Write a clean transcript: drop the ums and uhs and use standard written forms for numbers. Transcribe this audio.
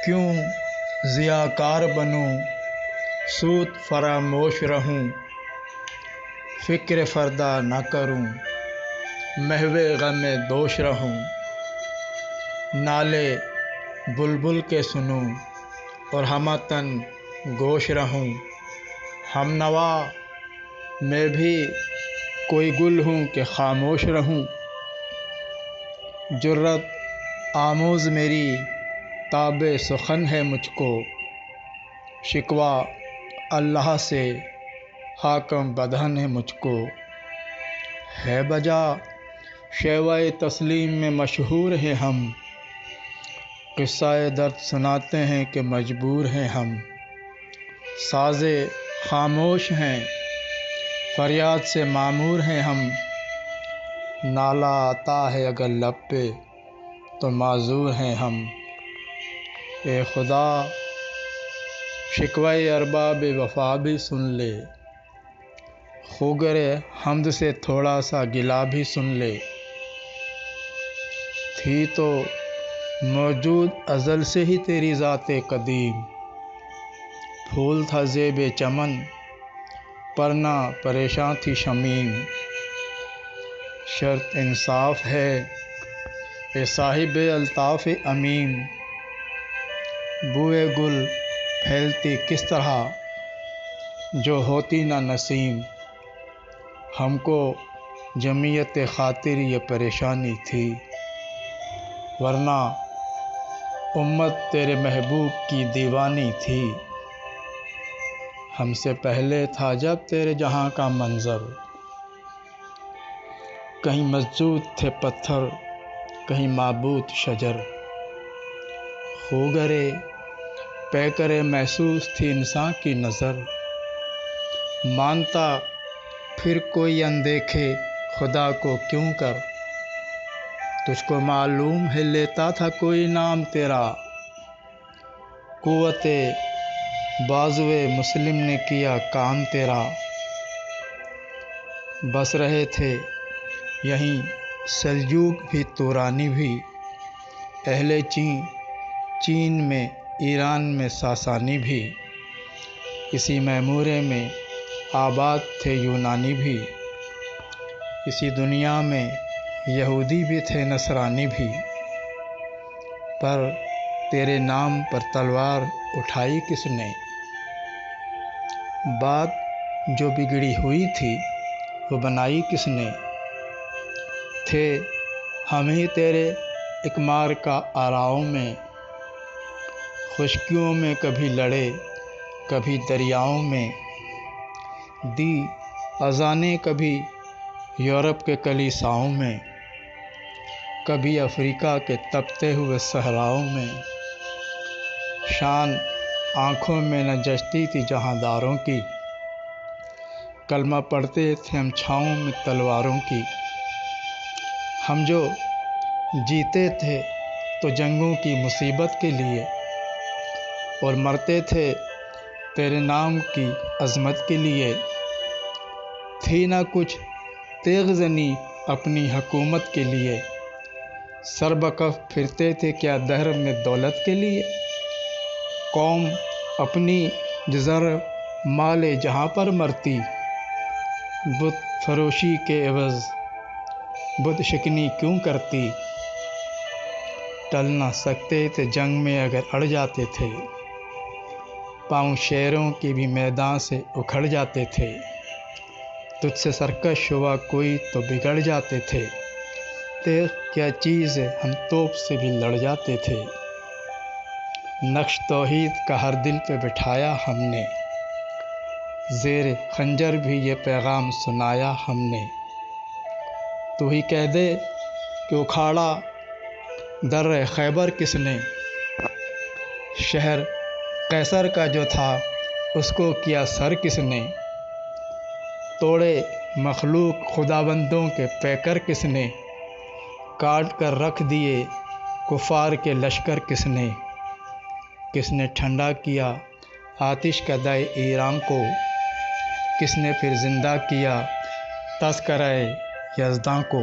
کیوں ضیاءکار بنوں، سود فراموش رہوں، فکر فردا نہ کروں، محو غم دوش رہوں، نالے بلبل کے سنوں اور ہمہ تن گوش رہوں، ہم نوا میں بھی کوئی گل ہوں کہ خاموش رہوں، جرأت آموز میری تاب سخن ہے مجھ کو، شکوہ اللہ سے حاکم بدہن ہے مجھ کو، ہے بجا شیوہ تسلیم میں مشہور ہیں ہم، قصہ درد سناتے ہیں کہ مجبور ہیں ہم، ساز خاموش ہیں فریاد سے معمور ہیں ہم، نالہ آتا ہے اگر لب پہ تو معذور ہیں ہم، اے خدا شکوہ ارباب وفا بھی سن لے، خوگر حمد سے تھوڑا سا گلہ بھی سن لے، تھی تو موجود ازل سے ہی تیری ذات قدیم، پھول تھا زیب چمن پر نہ پریشاں تھی شمیم، شرط انصاف ہے اے صاحب الطاف امیم، بوئے گل پھیلتی کس طرح جو ہوتی نہ نسیم، ہم کو جمعیت خاطر یہ پریشانی تھی، ورنہ امت تیرے محبوب کی دیوانی تھی، ہم سے پہلے تھا جب تیرے جہاں کا منظر، کہیں مسجود تھے پتھر کہیں معبود شجر، خوگرے پیکرے محسوس تھی انسان کی نظر، مانتا پھر کوئی اندیکھے خدا کو کیوں کر، تجھ کو معلوم ہے لیتا تھا کوئی نام تیرا، قوت بازوئے مسلم نے کیا کام تیرا، بس رہے تھے یہیں سلجوق بھی تورانی بھی، اہل چین میں ایران میں ساسانی بھی، اسی میمورے میں آباد تھے یونانی بھی، اسی دنیا میں یہودی بھی تھے نصرانی بھی، پر تیرے نام پر تلوار اٹھائی کس نے، بات جو بگڑی ہوئی تھی وہ بنائی کس نے، تھے ہم ہی تیرے اقمار کا آراؤں میں، خشکیوں میں کبھی لڑے کبھی دریاؤں میں، دی اذانیں کبھی یورپ کے کلیساؤں میں، کبھی افریقہ کے تپتے ہوئے صحراؤں میں، شان آنکھوں میں نہ جچتی تھی جہاں داروں کی، کلمہ پڑھتے تھے ہم چھاؤں میں تلواروں کی، ہم جو جیتے تھے تو جنگوں کی مصیبت کے لیے، اور مرتے تھے تیرے نام کی عظمت کے لیے، تھی نہ کچھ تیغ زنی اپنی حکومت کے لیے، سر بکف پھرتے تھے کیا دہر میں دولت کے لیے، قوم اپنی جزر مال جہاں پر مرتی، بت فروشی کے عوض بت شکنی کیوں کرتی، ٹل نہ سکتے تھے جنگ میں اگر اڑ جاتے تھے، پاؤں شیروں کے بھی میدان سے اکھڑ جاتے تھے، تجھ سے سرکش ہوا کوئی تو بگڑ جاتے تھے، تیغ کیا چیز ہے ہم توپ سے بھی لڑ جاتے تھے، نقش توحید کا ہر دل پہ بٹھایا ہم نے، زیر خنجر بھی یہ پیغام سنایا ہم نے، تو ہی کہہ دے کہ اکھاڑا در خیبر کس نے، شہر قیصر کا جو تھا اس کو کیا سر کس نے، توڑے مخلوق خداوندوں کے پیکر کس نے، کاٹ کر رکھ دیے کفار کے لشکر کس نے ٹھنڈا کیا آتش کا دائے ایران کو، کس نے پھر زندہ کیا تذکرہ یزداں کو۔